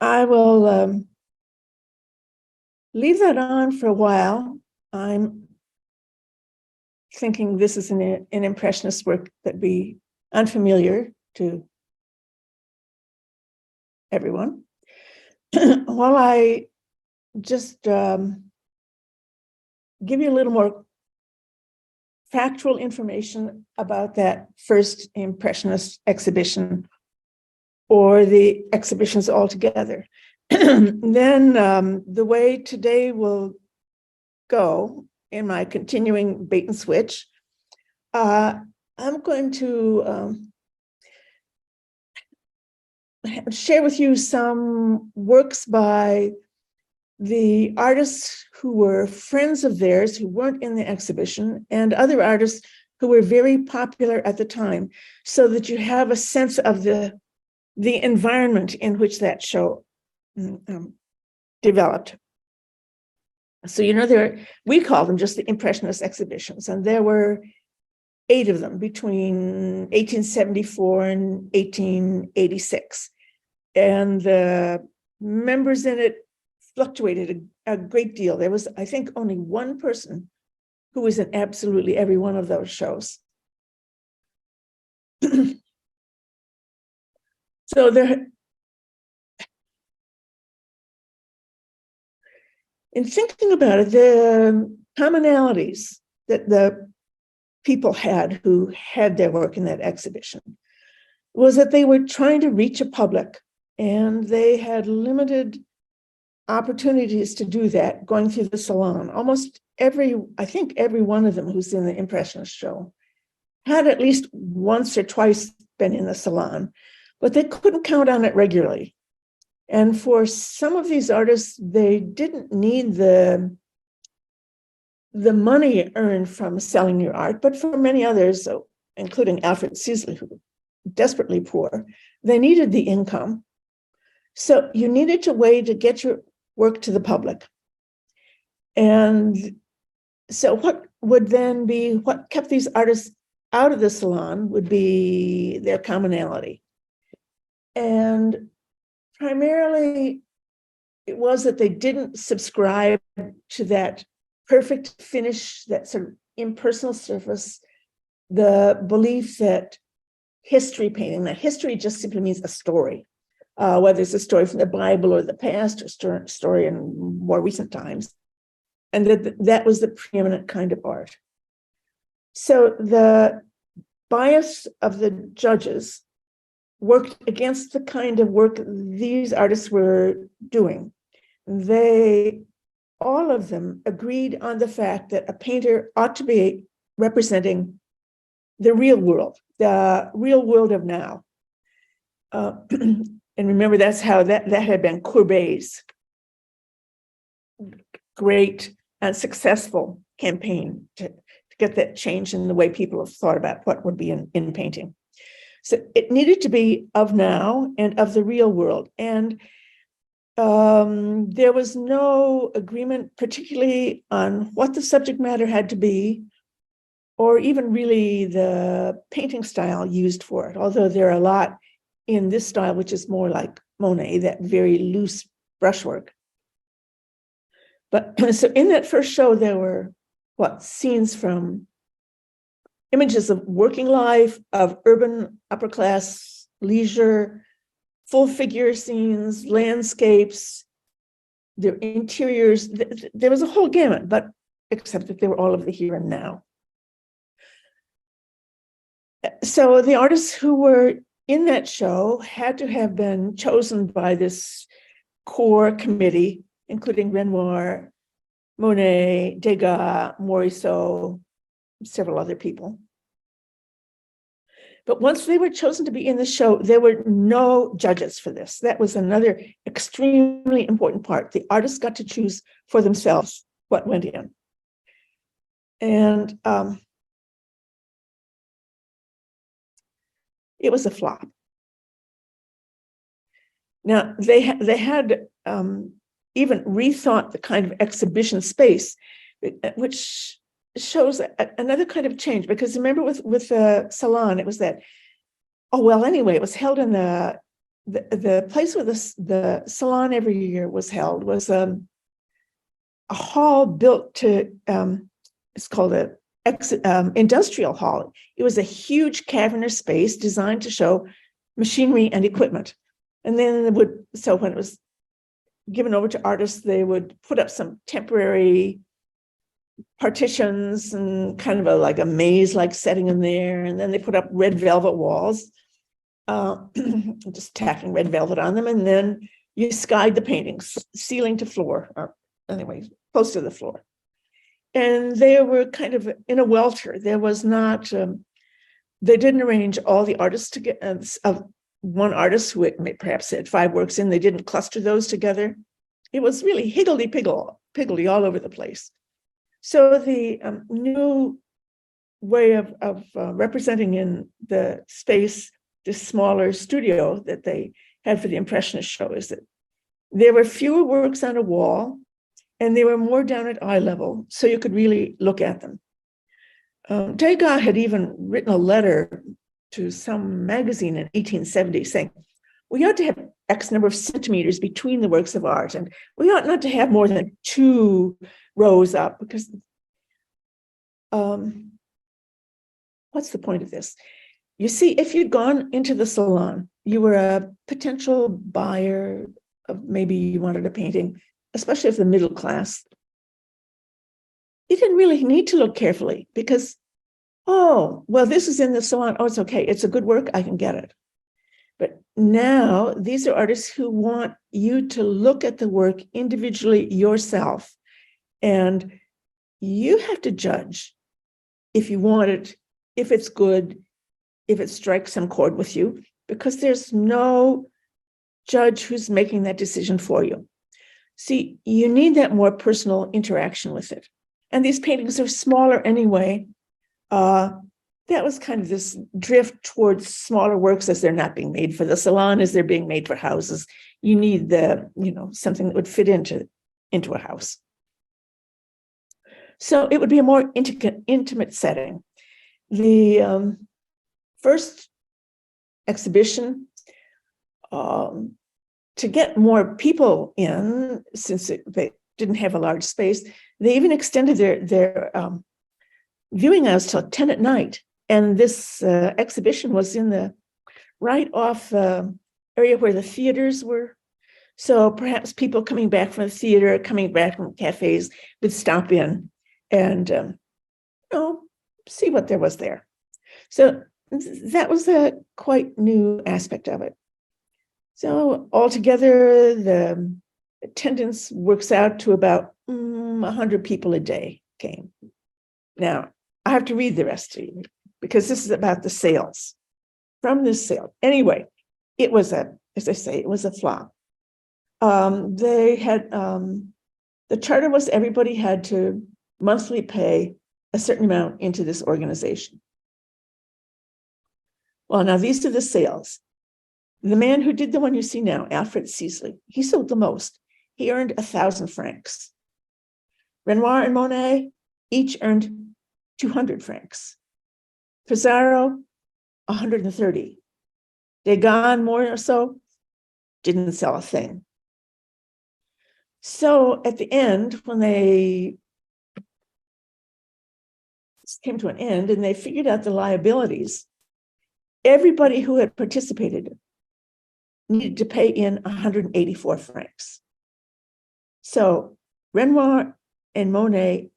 I will leave that on for a while. I'm thinking this is an impressionist work that'd be unfamiliar to everyone. While I just give you a little more factual information about that first Impressionist exhibition or the exhibitions altogether. Then the way today will go in my continuing bait and switch, I'm going to share with you some works by the artists who were friends of theirs who weren't in the exhibition and other artists who were very popular at the time, so that you have a sense of the environment in which that show developed. So, we call them just the Impressionist exhibitions, and there were 8 of them between 1874 and 1886. And the members in it fluctuated a great deal. There was, I think, only one person who was in absolutely every one of those shows. So in thinking about it, the commonalities that the people had who had their work in that exhibition was that they were trying to reach a public, and they had limited opportunities to do that going through the salon. Almost every one of them who's in the Impressionist show had at least once or twice been in the salon, but they couldn't count on it regularly. And for some of these artists, they didn't need the money earned from selling your art, but for many others, including Alfred Sisley, who was desperately poor, they needed the income. So you needed a way to get your work to the public. And so what kept these artists out of the salon would be their commonality. And primarily, it was that they didn't subscribe to that perfect finish, that sort of impersonal surface, the belief that history painting, that history just simply means a story, whether it's a story from the Bible or the past or story in more recent times, and that was the preeminent kind of art. So the bias of the judges worked against the kind of work these artists were doing. All of them agreed on the fact that a painter ought to be representing the real world of now. And remember, that's how that had been Courbet's great and successful campaign to get that change in the way people have thought about what would be in painting. So it needed to be of now and of the real world. And there was no agreement, particularly on what the subject matter had to be, or even really the painting style used for it, although there are a lot in this style, which is more like Monet, that very loose brushwork. But so in that first show, there were scenes from images of working life, of urban upper class leisure, full figure scenes, landscapes, their interiors. There was a whole gamut, but except that they were all of the here and now. So the artists who were in that show had to have been chosen by this core committee, including Renoir, Monet, Degas, Morisot, several other people. But once they were chosen to be in the show, there were no judges for this. That was another extremely important part. The artists got to choose for themselves what went in. And it was a flop. Now, they had even rethought the kind of exhibition space, which shows another kind of change. Because remember, with the salon, it was that, it was held in the the place where the salon every year was held was a hall built to, it's called a industrial hall. It was a huge cavernous space designed to show machinery and equipment. And then so when it was given over to artists, they would put up some temporary partitions and kind of like a maze-like setting in there. And then they put up red velvet walls, just tacking red velvet on them. And then you skied the paintings, ceiling to floor, or anyway, close to the floor. And they were kind of in a welter. There was not, they didn't arrange all the artists together. One artist who perhaps had 5 works in, they didn't cluster those together. It was really higgledy-piggledy all over the place. So the new way of representing in the space, this smaller studio that they had for the Impressionist show, is that there were fewer works on a wall, and they were more down at eye level, so you could really look at them. Degas had even written a letter to some magazine in 1870 saying, we ought to have X number of centimeters between the works of art, and we ought not to have more than 2 rows up, because what's the point of this? You see, if you'd gone into the salon, you were a potential buyer of, maybe you wanted a painting, especially if the middle class. You didn't really need to look carefully because, oh, well, this is in the salon. Oh, it's okay. It's a good work. I can get it. But now these are artists who want you to look at the work individually yourself. And you have to judge if you want it, if it's good, if it strikes some chord with you, because there's no judge who's making that decision for you. See, you need that more personal interaction with it. And these paintings are smaller anyway. That was kind of this drift towards smaller works as they're not being made for the salon, as they're being made for houses. You need something that would fit into a house. So it would be a more intimate setting. The first exhibition, to get more people in, since they didn't have a large space, they even extended their viewing hours till 10 at night. And this exhibition was in right off area where the theaters were. So perhaps people coming back from the theater, coming back from cafes would stop in and see what there was there. So that was a quite new aspect of it. So altogether, the attendance works out to about 100 people a day came. Now, I have to read the rest to you because this is about the sales. From this sale, anyway, it was as I say, it was a flop. They had, the charter was everybody had to monthly pay a certain amount into this organization. Well, now these are the sales. The man who did the one you see now, Alfred Sisley, he sold the most. He earned 1,000 francs. Renoir and Monet each earned 200 francs. Pissarro, 130. Degas, more or so, didn't sell a thing. So at the end, when they came to an end and they figured out the liabilities, everybody who had participated needed to pay in 184 francs. So Renoir and Monet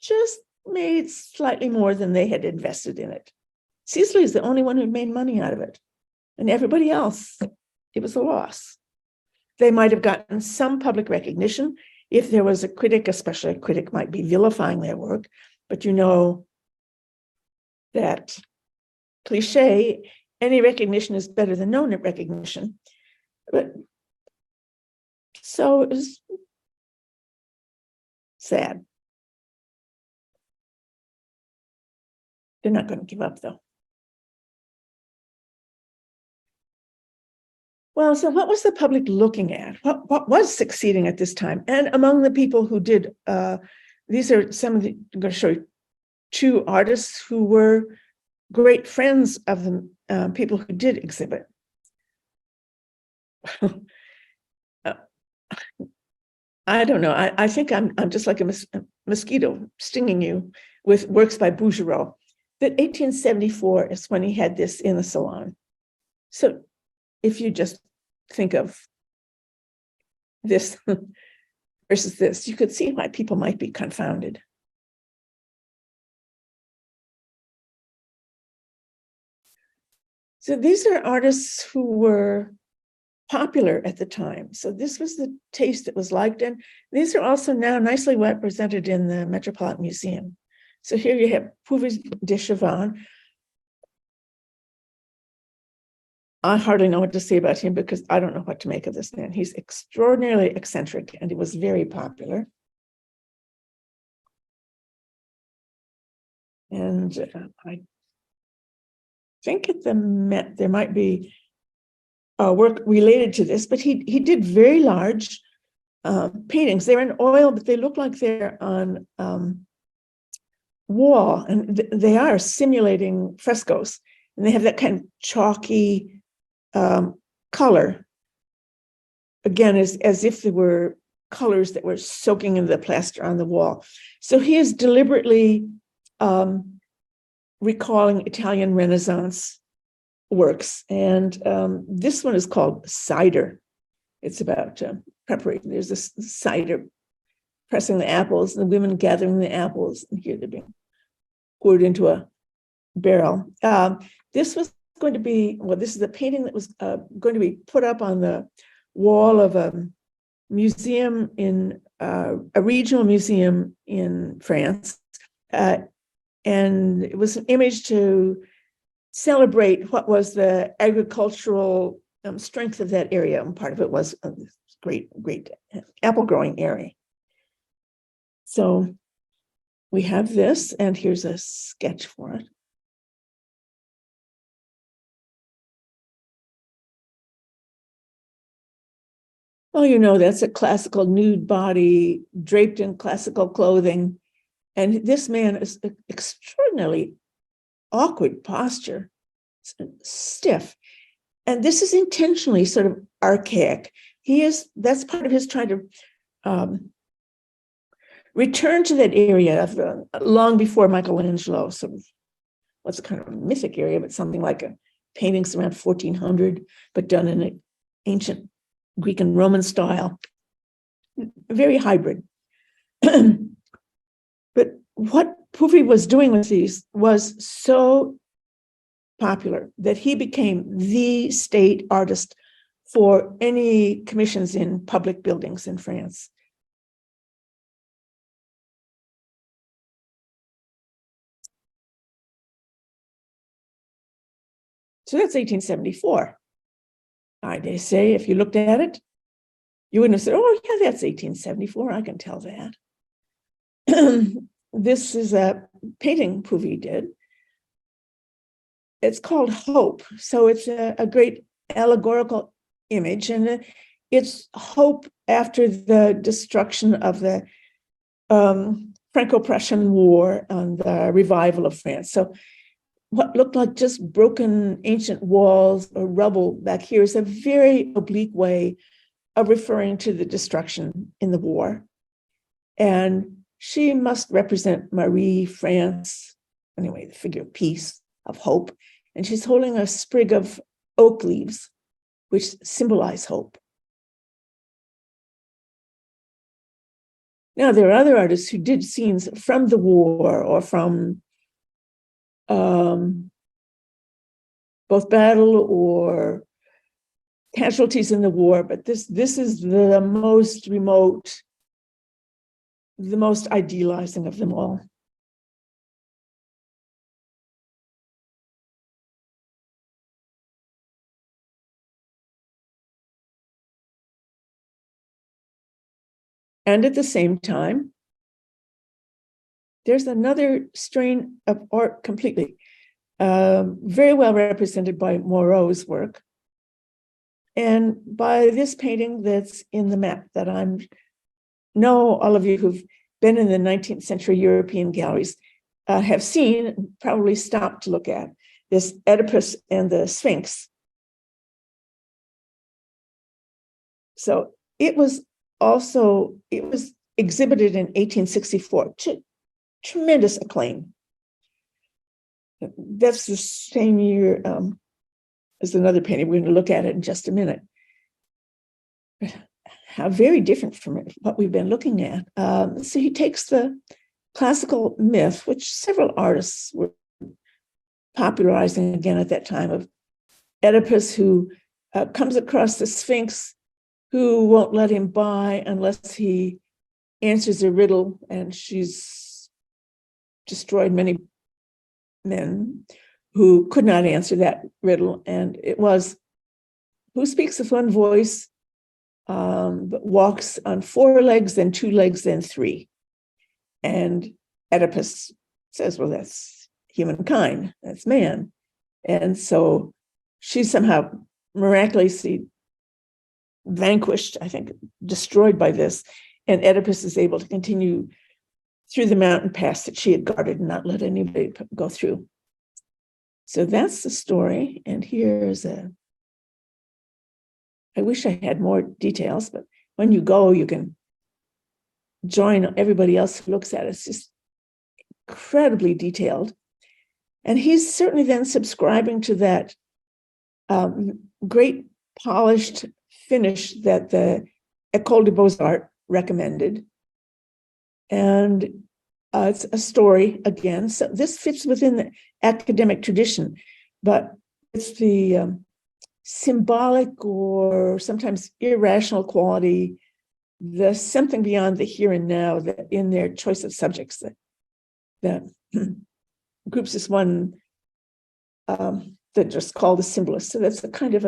just made slightly more than they had invested in it. Sisley is the only one who made money out of it. And everybody else, it was a loss. They might have gotten some public recognition if there was a critic, especially a critic might be vilifying their work, but you know that cliche, any recognition is better than no recognition. But so it was sad. They're not going to give up, though. Well, so what was the public looking at? What was succeeding at this time? And among the people who did, these are some of the, I'm going to show you 2 artists who were great friends of the people who did exhibit. uh, I don't know. I think I'm just like a mosquito stinging you with works by Bouguereau. That 1874 is when he had this in the salon. So if you just think of this versus this, you could see why people might be confounded. So these are artists who were popular at the time. So this was the taste that was liked. And these are also now nicely represented in the Metropolitan Museum. So here you have Puvis de Chavannes. I hardly know what to say about him because I don't know what to make of this man. He's extraordinarily eccentric and he was very popular. And I think at the Met there might be work related to this, but he did very large paintings. They're in oil, but they look like they're on wall, and they are simulating frescoes, and they have that kind of chalky color. Again, as if there were colors that were soaking into the plaster on the wall. So he is deliberately recalling Italian Renaissance works. And this one is called Cider. It's about preparation. There's this cider pressing the apples, and the women gathering the apples, and here they're being poured into a barrel. This was going to be, well, this is a painting that was going to be put up on the wall of a museum in a regional museum in France. And it was an image to celebrate what was the agricultural strength of that area. And part of it was a great apple growing area. So we have this, and here's a sketch for it. Well, you know, that's a classical nude body draped in classical clothing. And this man is extraordinarily awkward posture, stiff. And this is intentionally sort of archaic. That's part of his trying to return to that area of long before Michelangelo, sort of what's a kind of a mythic area, but something like a paintings around 1400, but done in an ancient Greek and Roman style, very hybrid. But what Puvis was doing with these was so popular that he became the state artist for any commissions in public buildings in France. So that's 1874. They say if you looked at it, you wouldn't have said, oh, yeah, that's 1874. I can tell that. This is a painting Puvis did. It's called Hope. So it's a great allegorical image, and it's hope after the destruction of the Franco-Prussian War and the revival of France. So what looked like just broken ancient walls or rubble back here is a very oblique way of referring to the destruction in the war. And she must represent Marie, France, anyway, the figure of peace, of hope. And she's holding a sprig of oak leaves, which symbolize hope. Now, there are other artists who did scenes from the war or from both battle or casualties in the war, but this is the most remote, the most idealizing of them all. And at the same time, there's another strain of art completely, very well represented by Moreau's work, and by this painting that's in the map that I'm know all of you who've been in the 19th century European galleries have seen, probably stopped to look at, this Oedipus and the Sphinx. So it was exhibited in 1864 to tremendous acclaim. That's the same year as another painting. We're going to look at it in just a minute. How very different from what we've been looking at. So he takes the classical myth, which several artists were popularizing again at that time, of Oedipus, who comes across the Sphinx, who won't let him by unless he answers a riddle, and she's destroyed many men who could not answer that riddle. And it was, who speaks with one voice, but walks on 4 legs, then 2 legs, then 3. And Oedipus says, well, that's humankind, that's man. And so she's somehow miraculously vanquished, I think, destroyed by this. And Oedipus is able to continue through the mountain pass that she had guarded and not let anybody go through. So that's the story. And here's I wish I had more details, but when you go, you can join everybody else who looks at it. It's just incredibly detailed. And he's certainly then subscribing to that great polished finish that the École des Beaux-Arts recommended. And it's a story again. So this fits within the academic tradition, but it's the symbolic or sometimes irrational quality, the something beyond the here and now, that in their choice of subjects that groups this one that just called the symbolist. So that's a kind of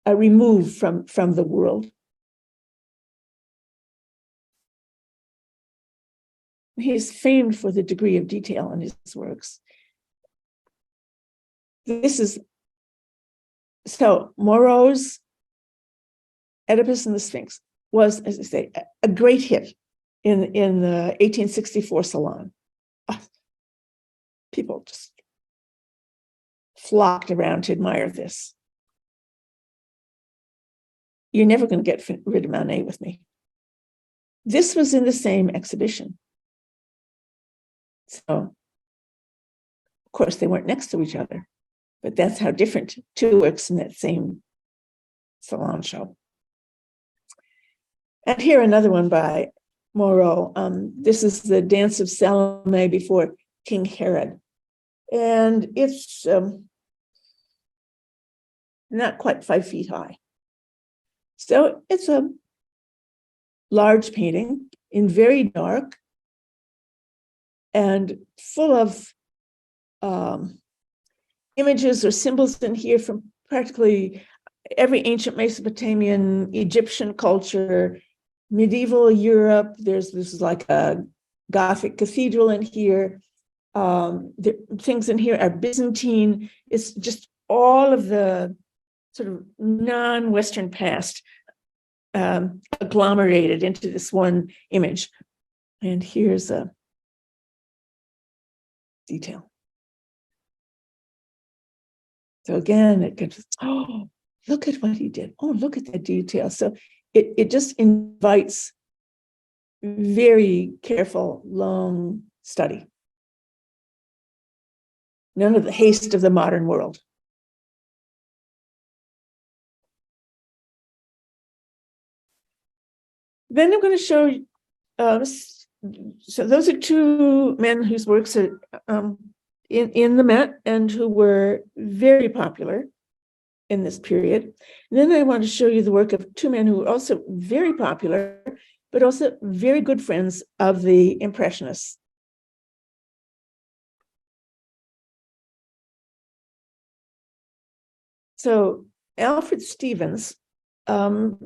a remove from the world. He is famed for the degree of detail in his works. This is, so Moreau's Oedipus and the Sphinx was, as I say, a great hit in the 1864 Salon. People just flocked around to admire this. You're never going to get rid of Manet with me. This was in the same exhibition. So, of course, they weren't next to each other, but that's how different two works in that same salon show. And here another one by Moreau. This is the Dance of Salome before King Herod. And it's not quite 5 feet high. So it's a large painting in very dark and full of images or symbols in here from practically every ancient Mesopotamian, Egyptian culture, medieval Europe. This is like a Gothic cathedral in here. The things in here are Byzantine. It's just all of the sort of non-Western past agglomerated into this one image. And here's a detail. So again, it gets, oh, look at what he did. Oh, look at the detail. So it just invites very careful, long study. None of the haste of the modern world. Then I'm going to show you, so those are 2 men whose works are in the Met and who were very popular in this period. And then I want to show you the work of 2 men who were also very popular, but also very good friends of the Impressionists. So Alfred Stevens,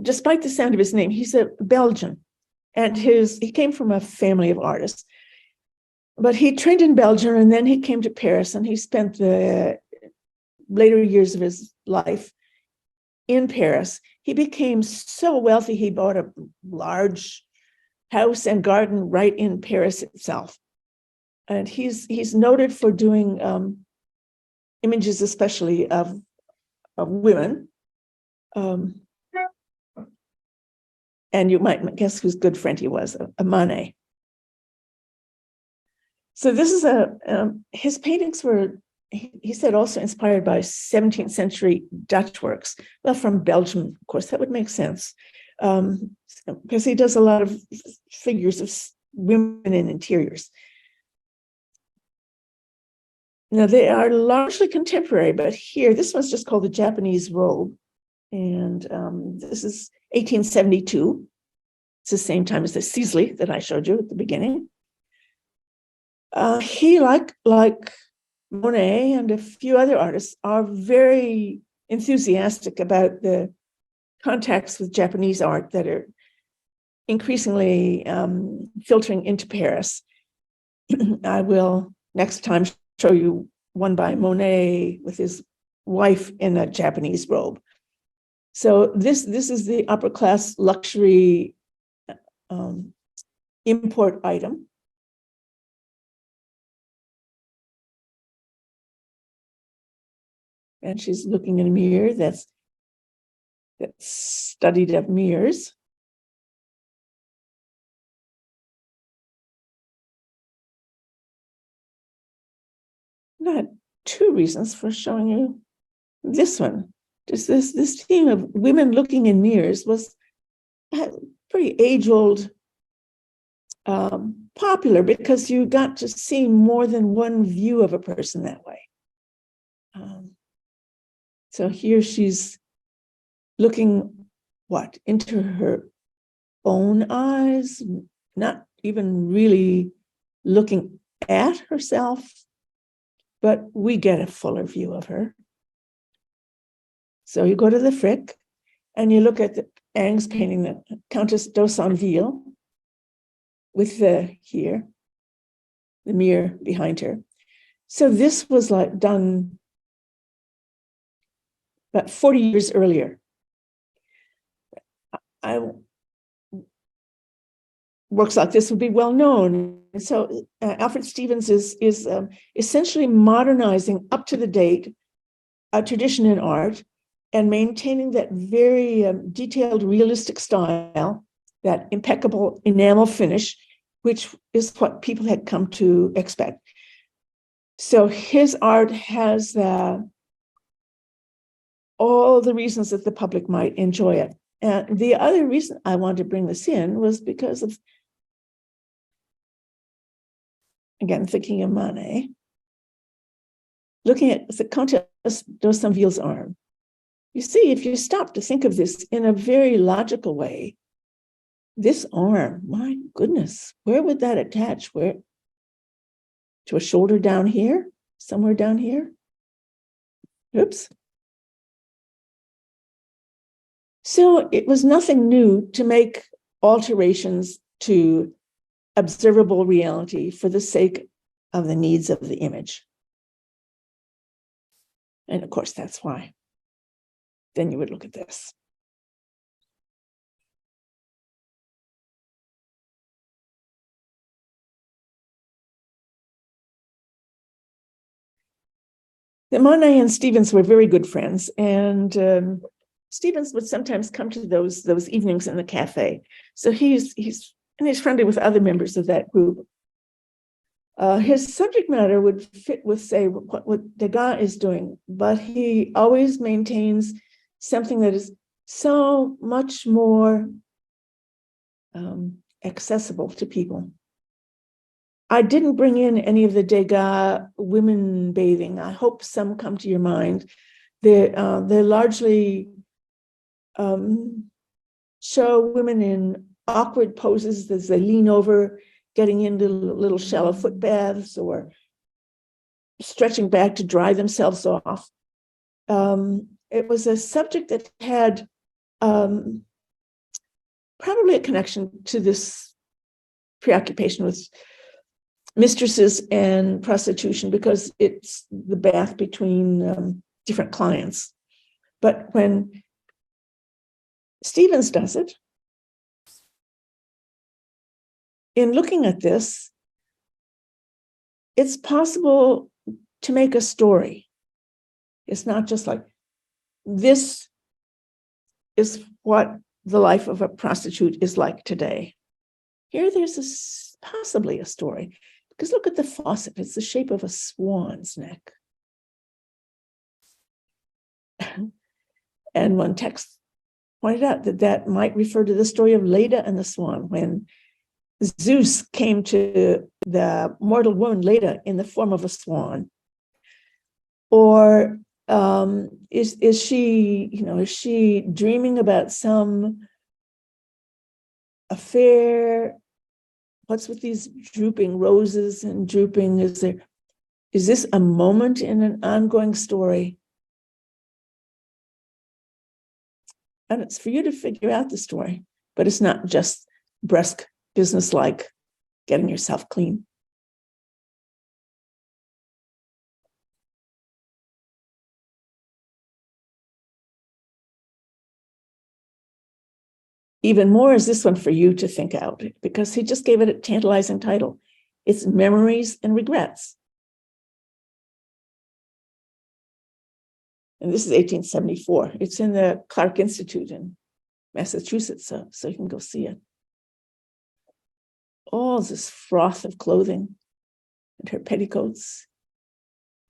despite the sound of his name, he's a Belgian, and he came from a family of artists. But he trained in Belgium, and then he came to Paris, and he spent the later years of his life in Paris. He became so wealthy, he bought a large house and garden right in Paris itself. And he's noted for doing images, especially of women. And you might guess whose good friend he was, a Manet. So this is his paintings were, he said, also inspired by 17th century Dutch works. Well, from Belgium, of course, that would make sense. Because he does a lot of figures of women in interiors. Now, they are largely contemporary, but here, this one's just called the Japanese Robe. And this is 1872. It's the same time as the Sisley that I showed you at the beginning. He, like Monet and a few other artists, are very enthusiastic about the contacts with Japanese art that are increasingly filtering into Paris. I will next time show you one by Monet with his wife in a Japanese robe. So this is the upper class luxury import item. And she's looking in a mirror that's studied of mirrors. I had two reasons for showing you this one. Just this theme of women looking in mirrors was pretty age-old, popular, because you got to see more than one view of a person that way. So here she's looking, into her own eyes, not even really looking at herself, but we get a fuller view of her. So you go to the Frick and you look at Ingres' painting, the Countess d'Aussonville, with the mirror behind her. So this was done about 40 years earlier. Works like this would be well known. And so Alfred Stevens is essentially modernizing up to the date a tradition in art and maintaining that very detailed, realistic style, that impeccable enamel finish, which is what people had come to expect. So his art has all the reasons that the public might enjoy it. And the other reason I wanted to bring this in was because of, again, thinking of Manet, looking at the Countess d'Aussonville's arm. You see, if you stop to think of this in a very logical way, this arm, my goodness, where would that attach? Where? To a shoulder down here? Somewhere down here? Oops. So it was nothing new to make alterations to observable reality for the sake of the needs of the image. And of course, that's why. Then you would look at this. The Monet and Stevens were very good friends, and Stevens would sometimes come to those evenings in the cafe. So he's friendly with other members of that group. His subject matter would fit with, say, what Degas is doing, but he always maintains something that is so much more accessible to people. I didn't bring in any of the Degas women bathing. I hope some come to your mind. They're largely show women in awkward poses as they lean over, getting into little shallow foot baths or stretching back to dry themselves off. It was a subject that had probably a connection to this preoccupation with mistresses and prostitution, because it's the bath between different clients. But when Stevens does it, in looking at this, it's possible to make a story. It's not just like, this is what the life of a prostitute is like today. Here there's possibly a story, because look at the faucet. It's the shape of a swan's neck. And one text pointed out that might refer to the story of Leda and the swan, when Zeus came to the mortal woman Leda in the form of a swan. Or is she dreaming about some affair? What's with these drooping roses and drooping? Is this a moment in an ongoing story? And it's for you to figure out the story, but it's not just brusque, businesslike, getting yourself clean. Even more is this one for you to think out, because he just gave it a tantalizing title. It's Memories and Regrets. And this is 1874. It's in the Clark Institute in Massachusetts, so you can go see it. All this froth of clothing and her petticoats.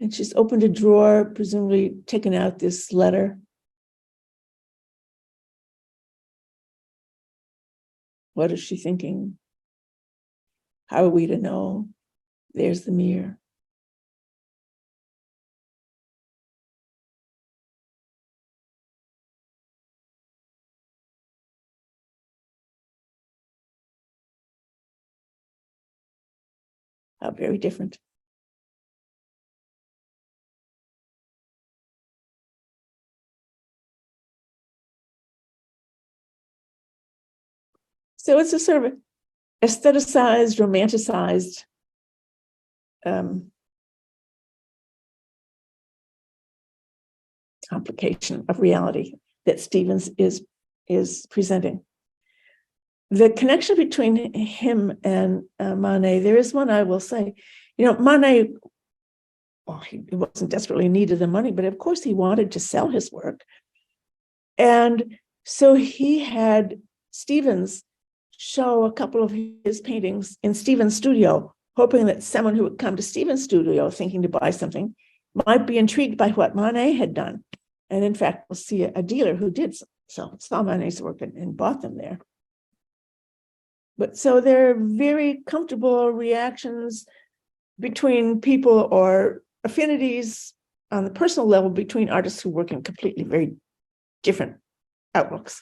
And she's opened a drawer, presumably taken out this letter. What is she thinking? How are we to know? There's the mirror. How very different. So it's a sort of aestheticized, romanticized complication of reality that Stevens is presenting. The connection between him and Manet, there is one I will say. Manet, he wasn't desperately in need of the money, but of course he wanted to sell his work. And so he had Stevens show a couple of his paintings in Stevens' studio, hoping that someone who would come to Stevens' studio thinking to buy something might be intrigued by what Manet had done. And in fact, we'll see a dealer who did so, saw Manet's work and bought them there. But so there are very comfortable reactions between people, or affinities on the personal level between artists who work in completely very different outlooks.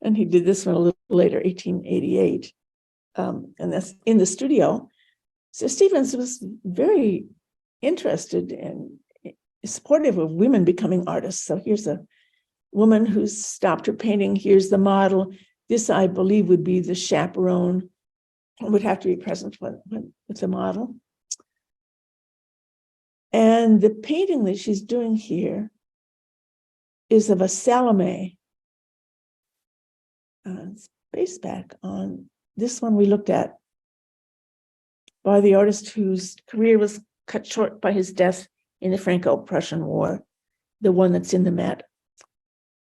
And he did this one a little later, 1888, and that's in the studio. So Stevens was very interested and supportive of women becoming artists. So here's a woman who's stopped her painting. Here's the model. This, I believe, would be the chaperone, would have to be present with the model. And the painting that she's doing here is of a Salome. It's based back on this one we looked at by the artist whose career was cut short by his death in the Franco-Prussian War, the one that's in the Met.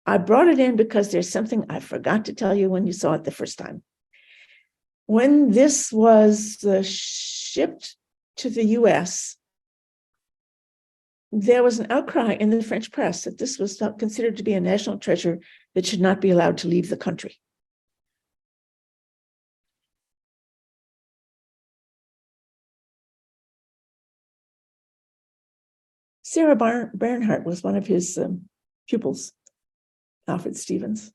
I brought it in because there's something I forgot to tell you when you saw it the first time. When this was shipped to the US, there was an outcry in the French press that this was considered to be a national treasure that should not be allowed to leave the country. Sarah Bernhardt was one of his pupils, Alfred Stevens.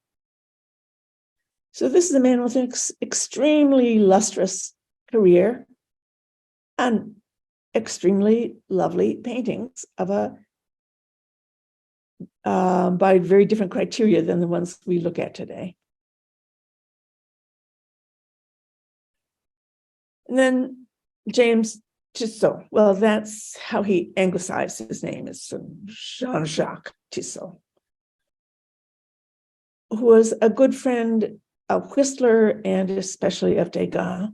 So this is a man with an extremely lustrous career and extremely lovely paintings of by very different criteria than the ones we look at today. And then James Tissot. Well, that's how he anglicized his name. It's Jean-Jacques Tissot, who was a good friend of Whistler and especially of Degas.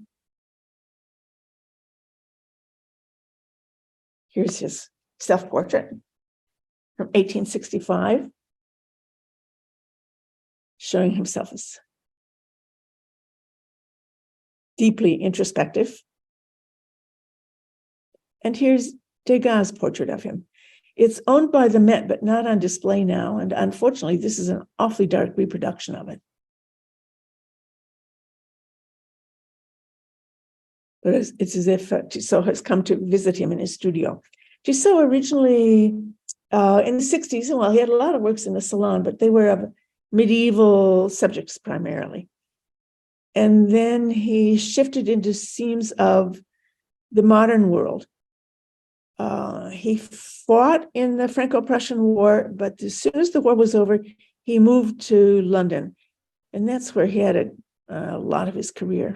Here's his self-portrait. from 1865, showing himself as deeply introspective. And here's Degas' portrait of him. It's owned by the Met, but not on display now. And unfortunately, this is an awfully dark reproduction of it. But it's as if Tissot has come to visit him in his studio. Tissot originally, in the 60s, well, he had a lot of works in the Salon, but they were of medieval subjects primarily. And then he shifted into themes of the modern world. He fought in the Franco-Prussian War, but as soon as the war was over, he moved to London. And that's where he had a lot of his career,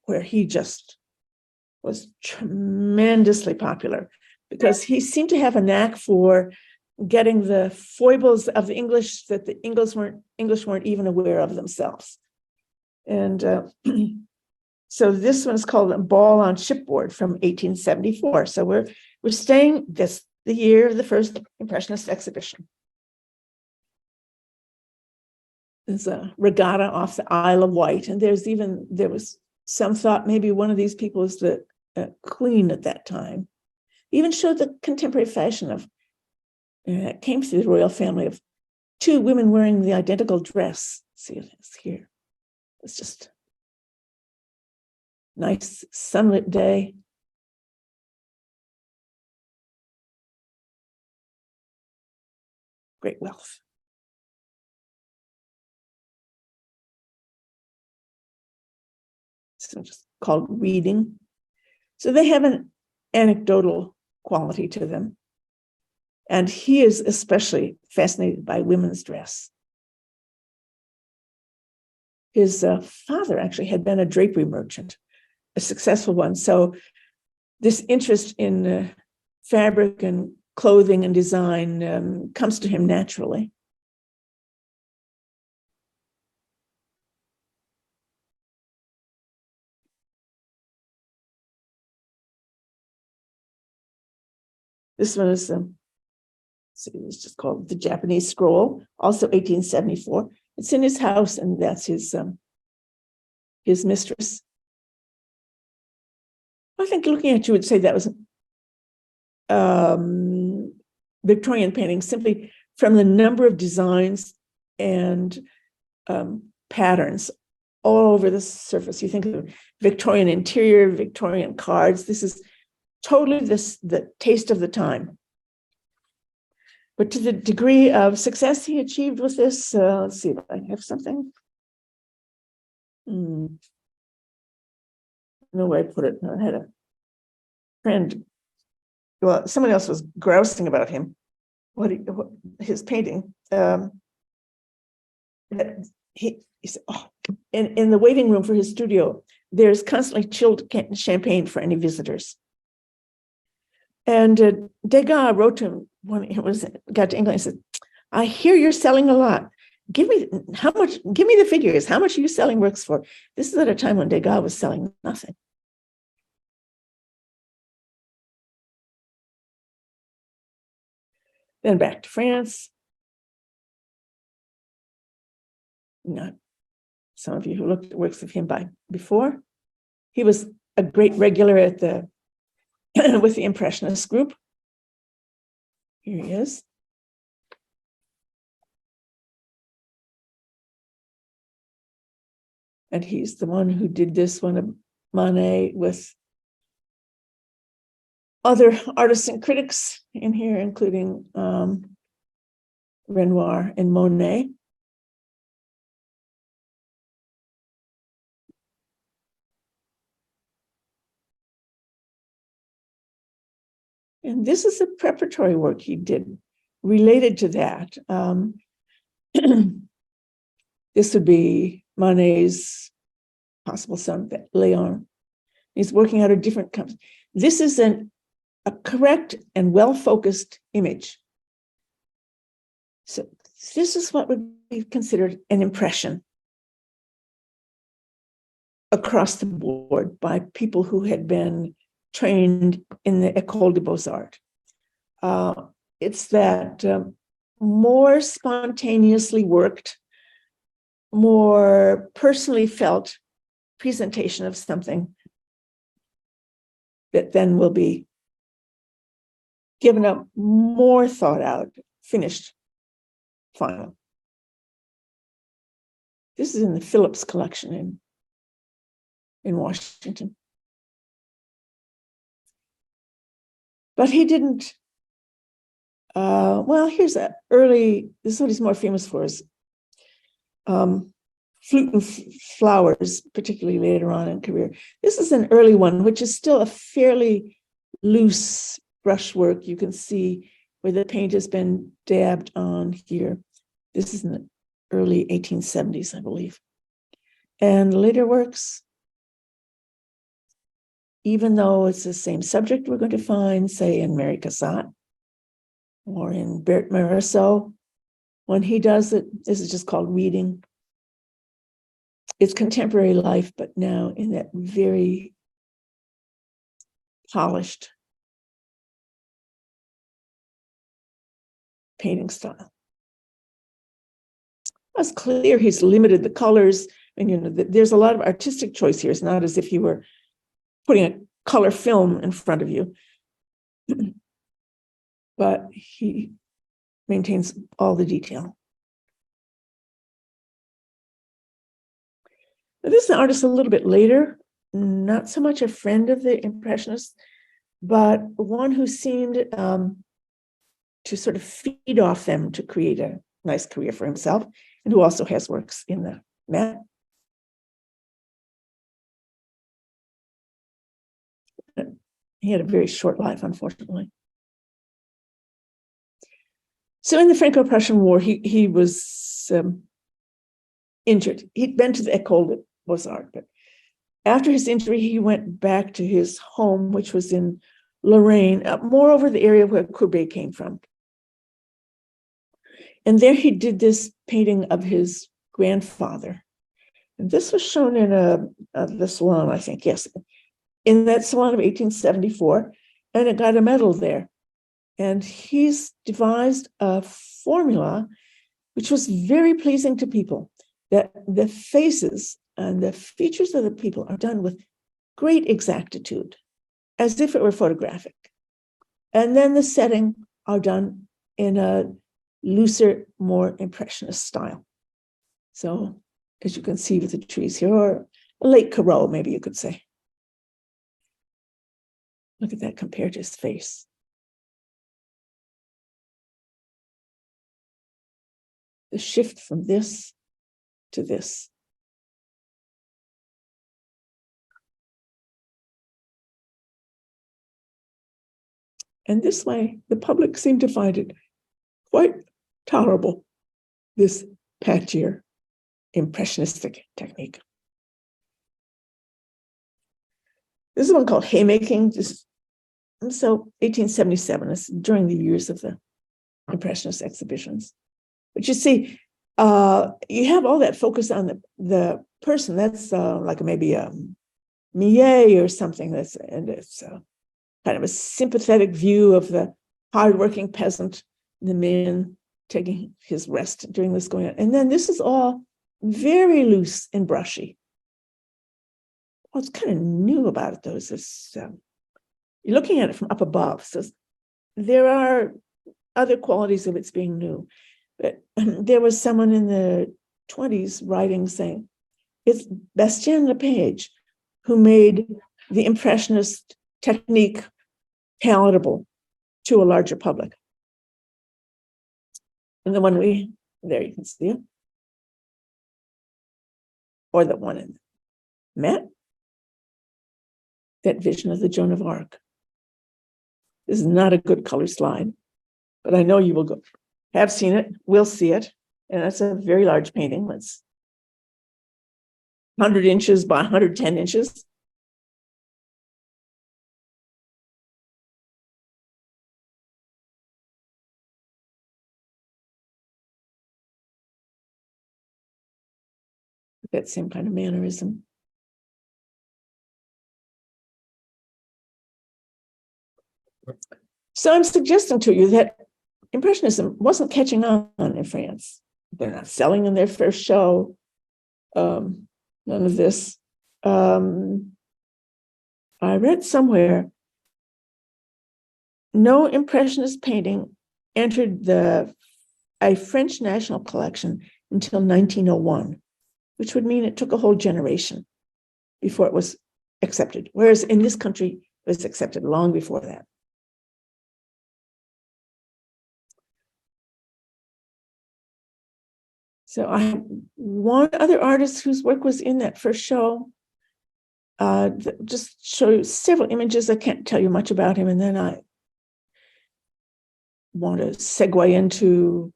where he just was tremendously popular because he seemed to have a knack for getting the foibles of the English that the English weren't even aware of themselves. And so this one's called A Ball on Shipboard from 1874. So we're staying the year of the first Impressionist exhibition. There's a regatta off the Isle of Wight, and there was some thought maybe one of these people was the queen at that time. Even showed the contemporary fashion of came through the royal family of two women wearing the identical dress. See it is here. It's just nice sunlit day. Great wealth. So just called reading. So they have an anecdotal quality to them. And he is especially fascinated by women's dress. His father actually had been a drapery merchant, a successful one. So this interest in fabric and clothing and design comes to him naturally. This one is it's just called The Japanese Scroll, also 1874. It's in his house, and that's his mistress. I think looking at you would say that was Victorian painting, simply from the number of designs and patterns all over the surface. You think of Victorian interior, Victorian cards. This is totally the taste of the time. But to the degree of success he achieved with this, let's see if I have something. No way I put it. I had a friend, well, someone else was grousing about him, his painting. He said, oh, in the waiting room for his studio, there's constantly chilled champagne for any visitors. And Degas wrote to him when he got to England. He said, "I hear you're selling a lot. Give me the figures. How much are you selling works for?" This is at a time when Degas was selling nothing. Then back to France. Not some of you who looked at works of him before. He was a great regular at with the Impressionist group. Here he is. And he's the one who did this one of Monet with other artists and critics in here, including Renoir and Monet. And this is a preparatory work he did related to that. This would be Monet's possible son, Léon. He's working out a different company. This is a correct and well-focused image. So this is what would be considered an impression across the board by people who had been trained in the École des Beaux-Arts. it's that more spontaneously worked, more personally felt presentation of something that then will be given a more thought out, finished final. This is in the Phillips collection in Washington. But he didn't, well, here's an early, this is what he's more famous for, is Flute and Flowers, particularly later on in career. This is an early one, which is still a fairly loose brushwork. You can see where the paint has been dabbed on here. This is in the early 1870s, I believe. And later works, even though it's the same subject we're going to find, say, in Mary Cassatt or in Bert Morisot, when he does it, this is just called Reading. It's contemporary life, but now in that very polished painting style. It's clear he's limited the colors, and you know there's a lot of artistic choice here. It's not as if you were putting a color film in front of you, but he maintains all the detail. Now, this is an artist a little bit later, not so much a friend of the Impressionists, but one who seemed to sort of feed off them to create a nice career for himself, and who also has works in the Met. He had a very short life, unfortunately. So in the Franco-Prussian War, he was injured. He'd been to the École des Beaux-Arts, but after his injury, he went back to his home, which was in Lorraine, moreover the area where Courbet came from. And there he did this painting of his grandfather. And this was shown in the Salon, I think, yes, in that Salon of 1874, and it got a medal there. And he's devised a formula which was very pleasing to people, that the faces and the features of the people are done with great exactitude, as if it were photographic. And then the setting are done in a looser, more impressionist style. So, as you can see with the trees here, or a late Corot, maybe you could say. Look at that compared to his face. The shift from this to this. And this way, the public seemed to find it quite tolerable, this patchier, impressionistic technique. This is one called Haymaking. So 1877 is during the years of the Impressionist exhibitions. But you see, you have all that focus on the person. That's like maybe a Millet or something. And it's kind of a sympathetic view of the hardworking peasant, the man taking his rest during this going on. And then this is all very loose and brushy. What's kind of new about it, though, is this, you're looking at it from up above. So there are other qualities of its being new. But there was someone in the 1920s writing saying, it's Bastien Lepage who made the Impressionist technique palatable to a larger public. And the one there you can see it. Or the one in Met. That vision of the Joan of Arc. This is not a good color slide, but I know you will have seen it, will see it. And that's a very large painting. It's 100 inches by 110 inches. That same kind of mannerism. So I'm suggesting to you that Impressionism wasn't catching on in France. They're not selling in their first show. None of this. I read somewhere, no Impressionist painting entered a French national collection until 1901, which would mean it took a whole generation before it was accepted, whereas in this country, it was accepted long before that. So I have one other artist whose work was in that first show. Just show you several images. I can't tell you much about him, and then I want to segue into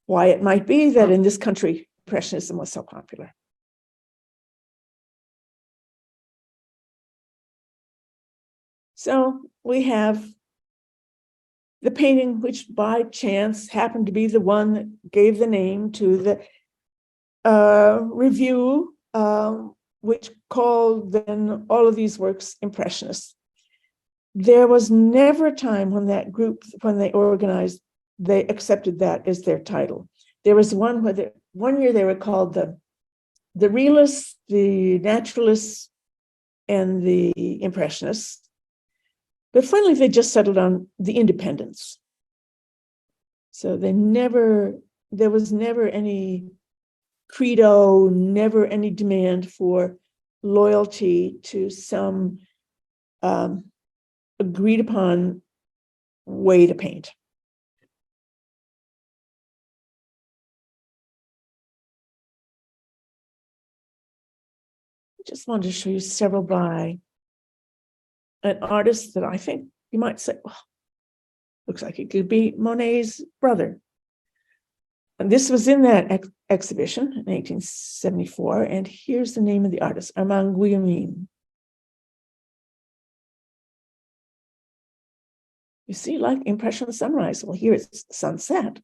why it might be that in this country, Impressionism was so popular. So we have the painting, which by chance happened to be the one that gave the name to the review, which called then all of these works Impressionists. There was never a time when that group, when they organized, they accepted that as their title. There was one where one year they were called the Realists, the Naturalists, and the Impressionists. But finally, they just settled on the Independents. So there was never any credo, never any demand for loyalty to some agreed upon way to paint. I just wanted to show you several by an artist that I think you might say, well, looks like it could be Monet's brother. And this was in that exhibition in 1874. And here's the name of the artist, Armand Guillaumin. You see, like Impression sunrise. Well, here it's sunset.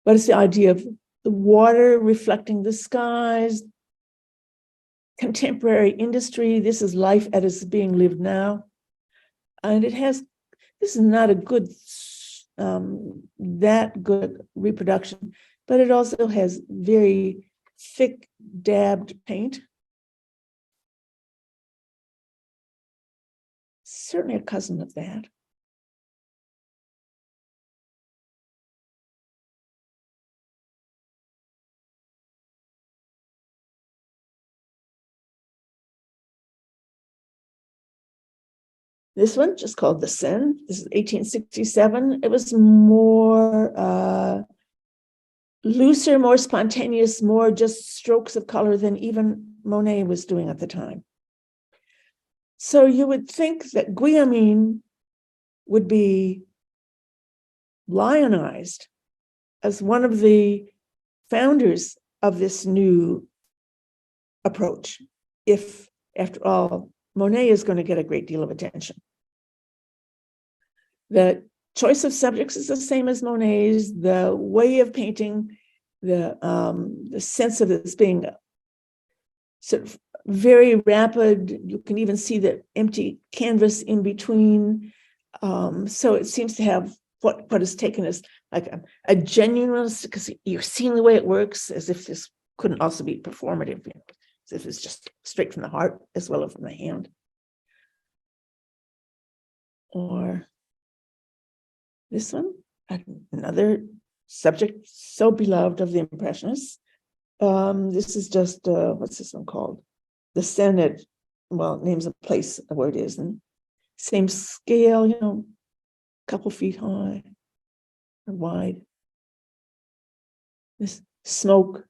But it's the idea of the water reflecting the skies, contemporary industry. This is life as it's being lived now. And this is not a good, that good reproduction, but it also has very thick dabbed paint. Certainly a cousin of that. This one, just called The Seine. This is 1867. It was more looser, more spontaneous, more just strokes of color than even Monet was doing at the time. So you would think that Guillaumin would be lionized as one of the founders of this new approach, if, after all, Monet is going to get a great deal of attention. The choice of subjects is the same as Monet's. The way of painting, the sense of this being sort of very rapid. You can even see the empty canvas in between. So it seems to have what is taken as like a genuineness, because you're seeing the way it works, as if this couldn't also be performative, as if it's just straight from the heart as well as from the hand. Or this one, another subject so beloved of the Impressionists. This is just, what's this one called? The Seine, well, it names a place where it is, and same scale, a couple feet high or wide. This smoke,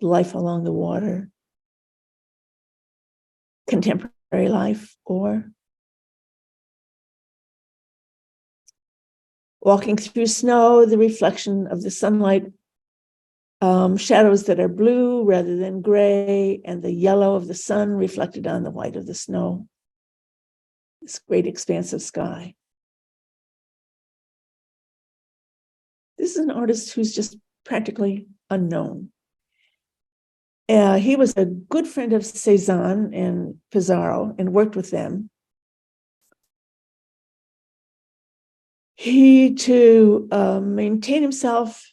life along the water, contemporary life, or walking through snow, the reflection of the sunlight, shadows that are blue rather than gray, and the yellow of the sun reflected on the white of the snow. This great expanse of sky. This is an artist who's just practically unknown. He was a good friend of Cézanne and Pissarro and worked with them. He, to maintain himself,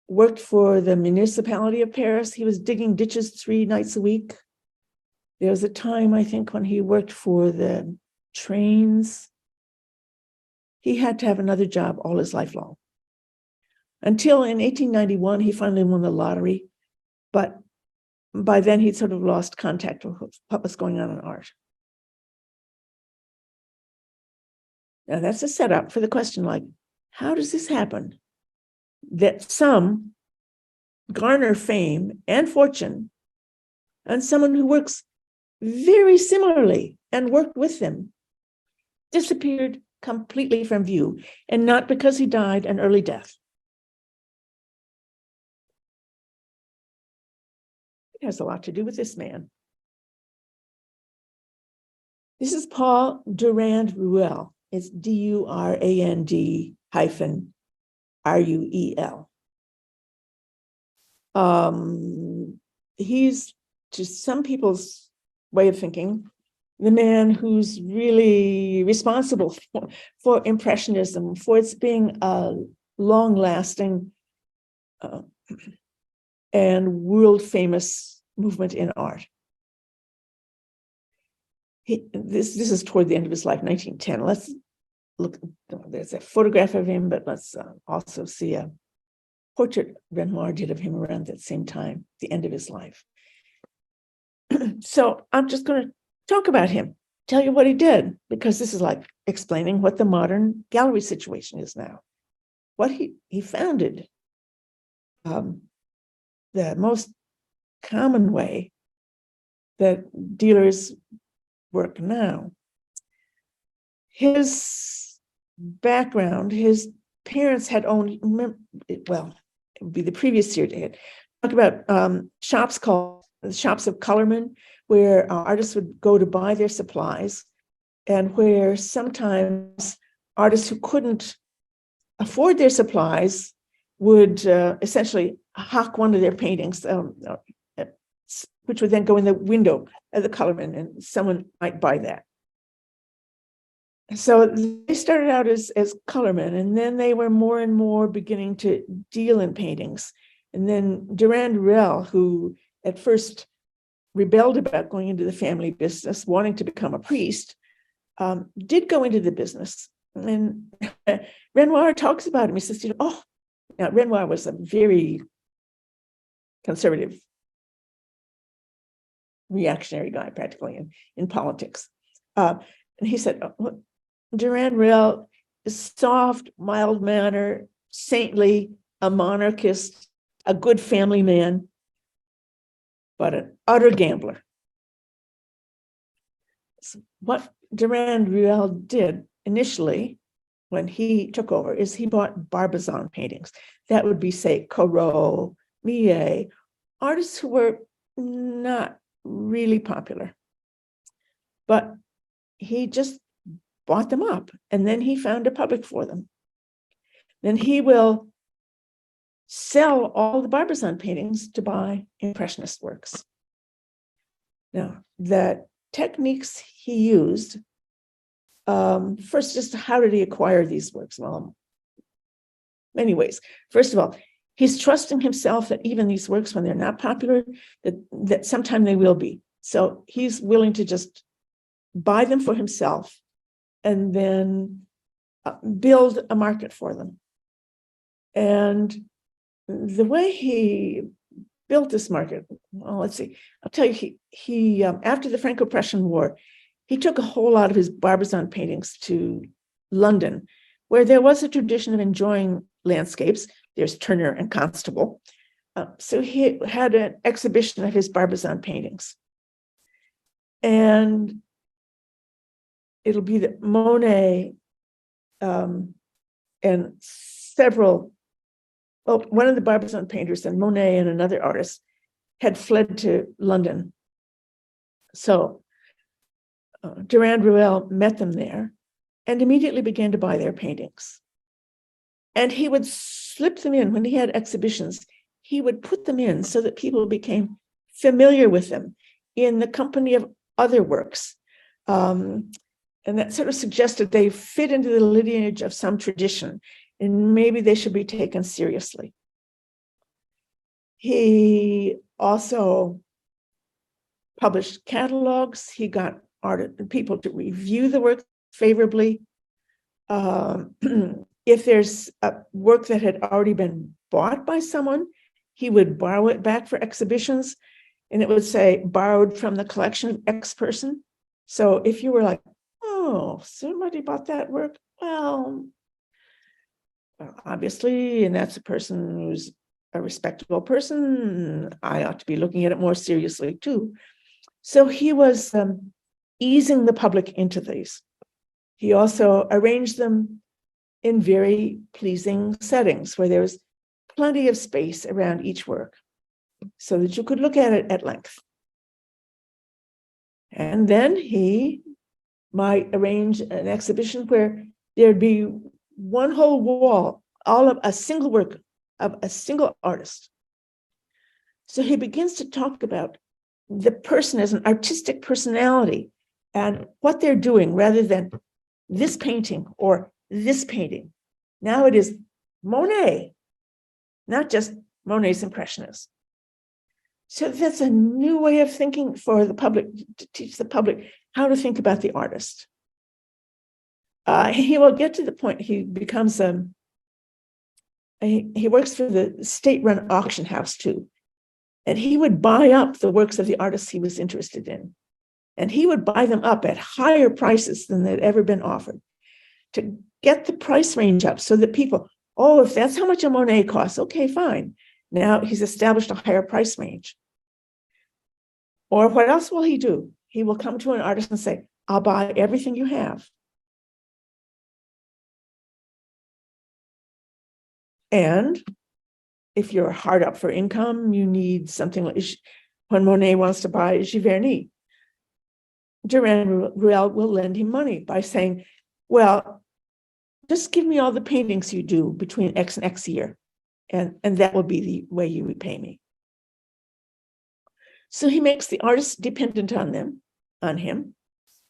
worked for the municipality of Paris. He was digging ditches 3 nights a week. There was a time, I think, when he worked for the trains. He had to have another job all his life long. Until in 1891, he finally won the lottery. But by then, he'd sort of lost contact with what was going on in art. Now, that's a setup for the question, like, how does this happen? That some garner fame and fortune, and someone who works very similarly and worked with them disappeared completely from view, and not because he died an early death. It has a lot to do with this man. This is Paul Durand Ruel. It's Durand hyphen Ruel. He's, to some people's way of thinking, the man who's really responsible for Impressionism, for its being a long-lasting and world-famous movement in art. This is toward the end of his life, 1910. Let's look. There's a photograph of him, but let's also see a portrait Renoir did of him around that same time, the end of his life. So I'm just going to talk about him, tell you what he did, because this is like explaining what the modern gallery situation is now. What he founded the most common way that dealers work now. His background, his parents had owned, well, it would be the previous year they had talked about shops called the shops of colormen, where artists would go to buy their supplies, and where sometimes artists who couldn't afford their supplies would essentially hawk one of their paintings, which would then go in the window of the colorman, and someone might buy that. So they started out as colormen, and then they were more and more beginning to deal in paintings. And then Durand Ruel, who at first rebelled about going into the family business, wanting to become a priest, did go into the business. And Renoir talks about him. He says, now Renoir was a very conservative, reactionary guy, practically in politics. And he said, Durand Ruel is soft, mild-mannered, saintly, a monarchist, a good family man, but an utter gambler. So what Durand Ruel did initially when he took over is he bought Barbizon paintings. That would be, say, Corot, Millet, artists who were not really popular. But he just bought them up, and then he found a public for them. Then he will sell all the Barbizon paintings to buy Impressionist works. Now, the techniques he used, first, just how did he acquire these works? Well, many ways. First of all, he's trusting himself that even these works, when they're not popular, that sometime they will be. So he's willing to just buy them for himself and then build a market for them. And the way he built this market, well, let's see. I'll tell you, he after the Franco-Prussian War, he took a whole lot of his Barbizon paintings to London, where there was a tradition of enjoying landscapes. There's Turner and Constable. So he had an exhibition of his Barbizon paintings. And it'll be that Monet and several, one of the Barbizon painters and Monet and another artist had fled to London. So Durand Ruel met them there and immediately began to buy their paintings. And he would slip them in when he had exhibitions. He would put them in so that people became familiar with them in the company of other works. And that sort of suggested they fit into the lineage of some tradition, and maybe they should be taken seriously. He also published catalogs. He got people to review the work favorably. If there's a work that had already been bought by someone, he would borrow it back for exhibitions, and it would say borrowed from the collection of X person. So if you were like, oh, somebody bought that work, well, obviously, and that's a person who's a respectable person, I ought to be looking at it more seriously too. So he was easing the public into these. He also arranged them in very pleasing settings where there was plenty of space around each work so that you could look at it at length. And then he might arrange an exhibition where there'd be one whole wall, all of a single work of a single artist. So he begins to talk about the person as an artistic personality and what they're doing rather than this painting or this painting. Now it is Monet, not just Monet's Impressionism. So that's a new way of thinking for the public, to teach the public how to think about the artist. He will get to the point he becomes he works for the state-run auction house too. And he would buy up the works of the artists he was interested in. And he would buy them up at higher prices than they'd ever been offered to get the price range up so that people, oh, if that's how much a Monet costs, okay, fine. Now he's established a higher price range. Or what else will he do? He will come to an artist and say, I'll buy everything you have. And if you're hard up for income, you need something like when Monet wants to buy Giverny, Durand-Ruel will lend him money by saying, well, just give me all the paintings you do between X and X year, and that will be the way you repay me. So he makes the artists dependent on him.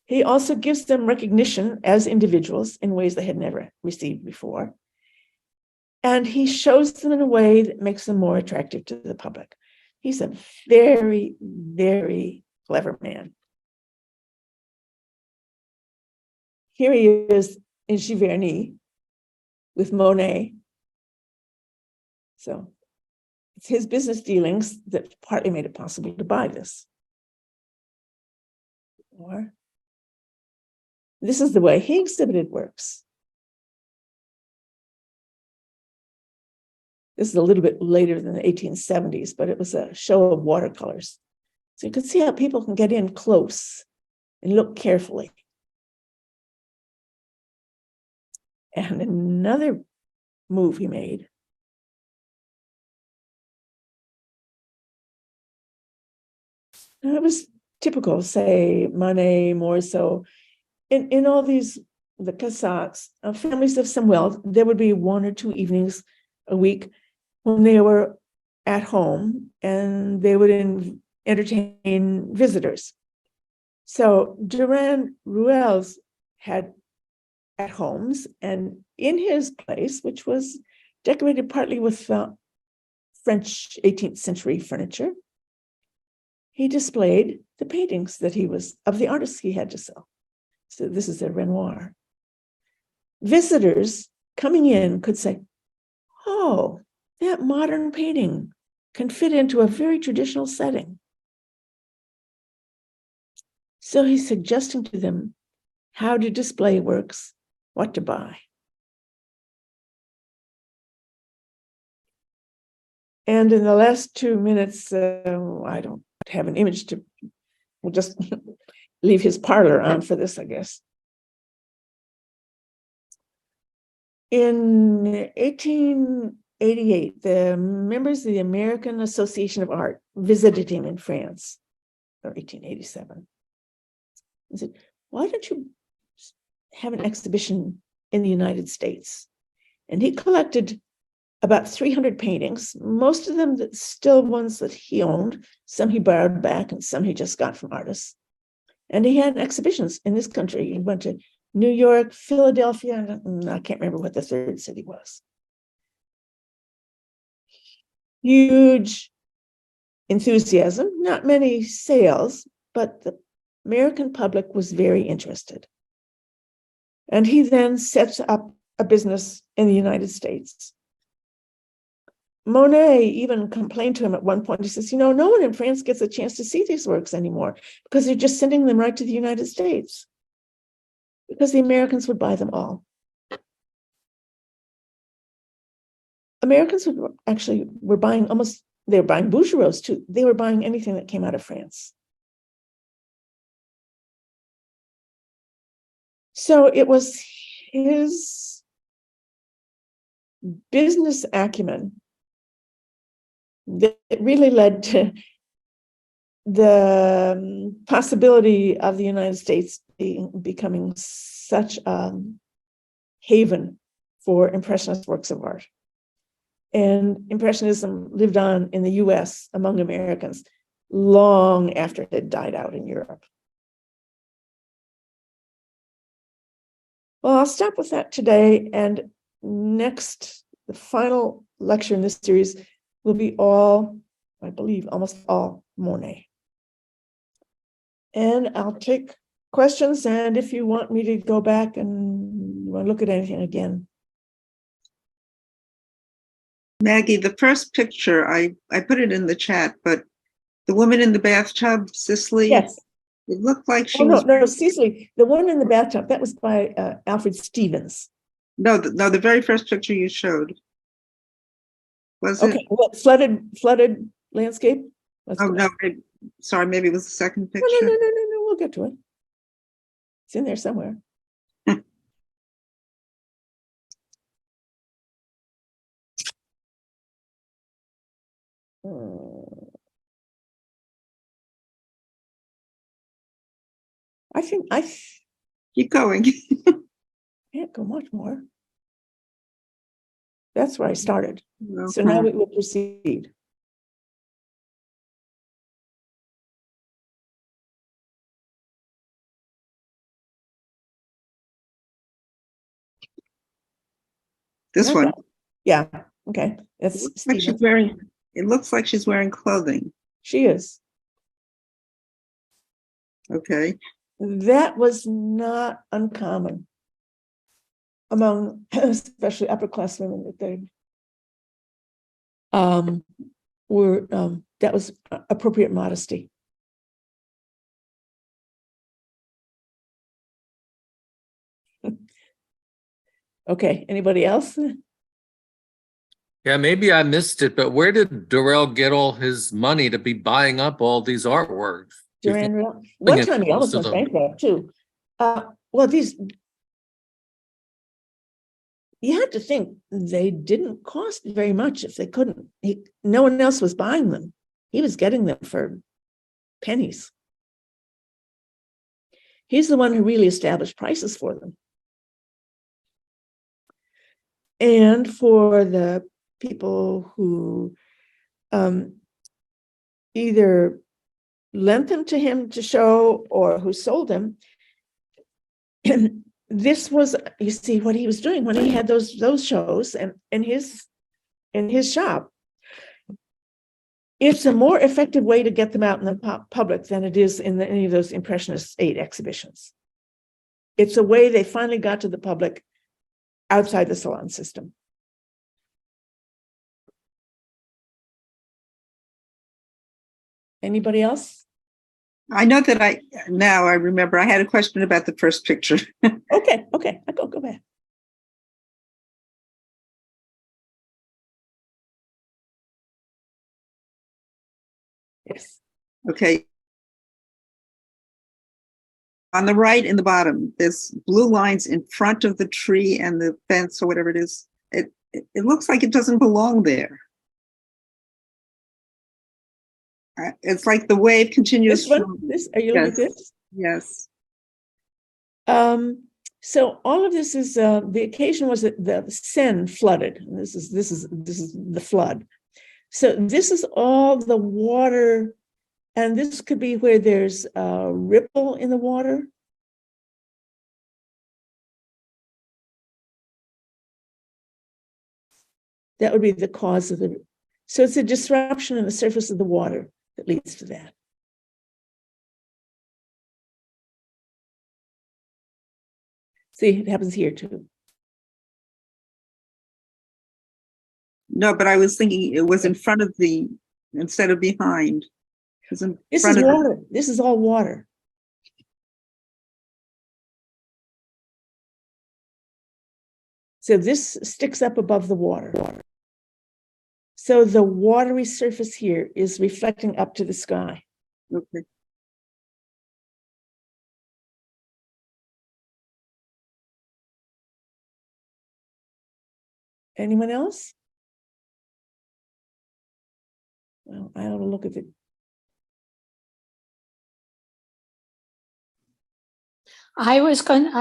He also gives them recognition as individuals in ways they had never received before. And he shows them in a way that makes them more attractive to the public. He's a very, very clever man. Here he is in Giverny with Monet. So it's his business dealings that partly made it possible to buy this. Or this is the way he exhibited works. This is a little bit later than the 1870s, but it was a show of watercolors. So you can see how people can get in close and look carefully. And another move he made. And it was typical, say, Monet, more so. In all these, the Cassacs, families of some wealth, there would be 1 or 2 evenings a week when they were at home and they would entertain visitors. So Durand-Ruel's had at homes, and in his place, which was decorated partly with French 18th century furniture, he displayed the paintings that he was, of the artists he had to sell. So this is a Renoir. Visitors coming in could say, oh, that modern painting can fit into a very traditional setting. So he's suggesting to them how to display works, what to buy. And in the last 2 minutes, I don't have an image to, we'll just leave his parlor on for this, I guess. In 1888, the members of the American Association of Art visited him in France, or 1887. He said, why don't you have an exhibition in the United States? And he collected about 300 paintings, most of them still ones that he owned, some he borrowed back and some he just got from artists. And he had exhibitions in this country. He went to New York, Philadelphia, and I can't remember what the third city was. Huge enthusiasm, not many sales, but the American public was very interested. And he then sets up a business in the United States. Monet even complained to him at one point. He says, no one in France gets a chance to see these works anymore because they're just sending them right to the United States because the Americans would buy them all. Americans were buying they were buying Bouguereaus too. They were buying anything that came out of France. So it was his business acumen that really led to the possibility of the United States becoming such a haven for Impressionist works of art. And Impressionism lived on in the US among Americans long after it had died out in Europe. Well, I'll stop with that today. And next, the final lecture in this series will be all, I believe, almost all Monet. And I'll take questions. And if you want me to go back and you want to look at anything again. Maggie, the first picture, I put it in the chat, but the woman in the bathtub, Cicely. Yes. It looked like she was. No, Cicely, the one in the bathtub, that was by Alfred Stevens. No, the very first picture you showed. Was it? What, flooded landscape? No, sorry, maybe it was the second picture. No, we'll get to it. It's in there somewhere. I keep going. Can't go much more. That's where I started. Okay. So now we will proceed. This one. Yeah. Okay. That's it looks like she's wearing clothing. She is. Okay. That was not uncommon among especially upper-class women that they were that was appropriate modesty. Okay, anybody else? Yeah, maybe I missed it, but where did Durrell get all his money to be buying up all these artworks? One time he almost went bankrupt too. Well, these, you had to think they didn't cost very much if they couldn't. No one else was buying them. He was getting them for pennies. He's the one who really established prices for them. And for the people who either lent them to him to show or who sold them, this was, you see, what he was doing when he had those shows and in his shop. It's a more effective way to get them out in the public than it is in any of those Impressionist 8 exhibitions. It's a way they finally got to the public outside the salon system. Anybody else? I know that I remember I had a question about the first picture. Okay. I'll go back. Yes. Okay. On the right in the bottom, there's blue lines in front of the tree and the fence or whatever it is. It looks like it doesn't belong there. It's like the wave continues. Are you looking at this? Yes. So all of this is the occasion was that the Seine flooded. This is the flood. So this is all the water And this could be where there's a ripple in the water. That would be the cause of the, so it's a disruption in the surface of the water that leads to that. See, it happens here too. No, but I was thinking it was in front of the, instead of behind. It was in This front is of the- water. This is all water. So this sticks up above the water. So the watery surface here is reflecting up to the sky. Okay. Anyone else? Well, I ought to look at it. I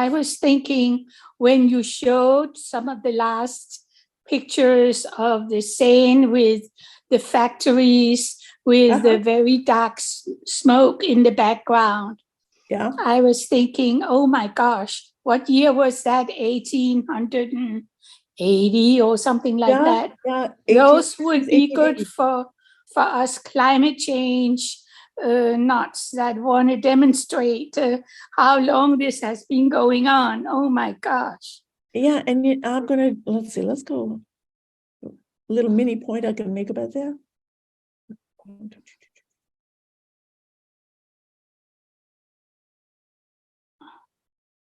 was thinking when you showed some of the last pictures of the Seine with the factories with the very dark smoke in the background. Yeah. I was thinking, oh my gosh, what year was that? 1880 or something like that. Yeah. Those would be 1880. good for us climate change nuts that want to demonstrate how long this has been going on. Oh my gosh. Yeah, and I'm gonna, let's see, let's go. A little mini point I can make about that.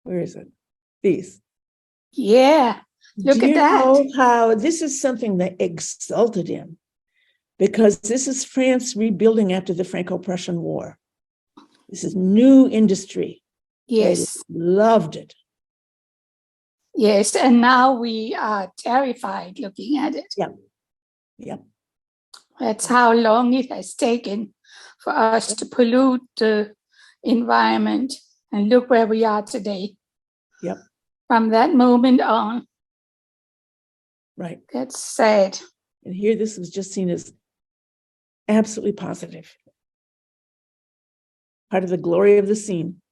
Where is it? These. Yeah, look Do at you that. know how this is something they exulted in? Because this is France rebuilding after the Franco-Prussian War. This is new industry. Yes, They loved it. yes. And now we are terrified looking at it. Yep. Yep. That's how long it has taken for us to pollute the environment. And look where we are today. Yep. From that moment on, Right. that's sad. And here this was just seen as absolutely positive. Part of the glory of the scene.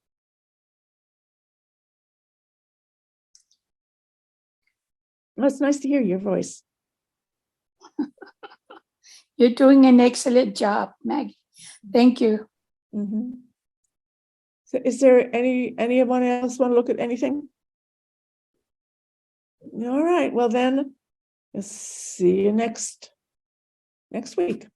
Well, it's nice to hear your voice. You're doing an excellent job, Maggie. Thank you. Mhm. So is there anyone else want to look at anything? All right, well then, let's see you next week.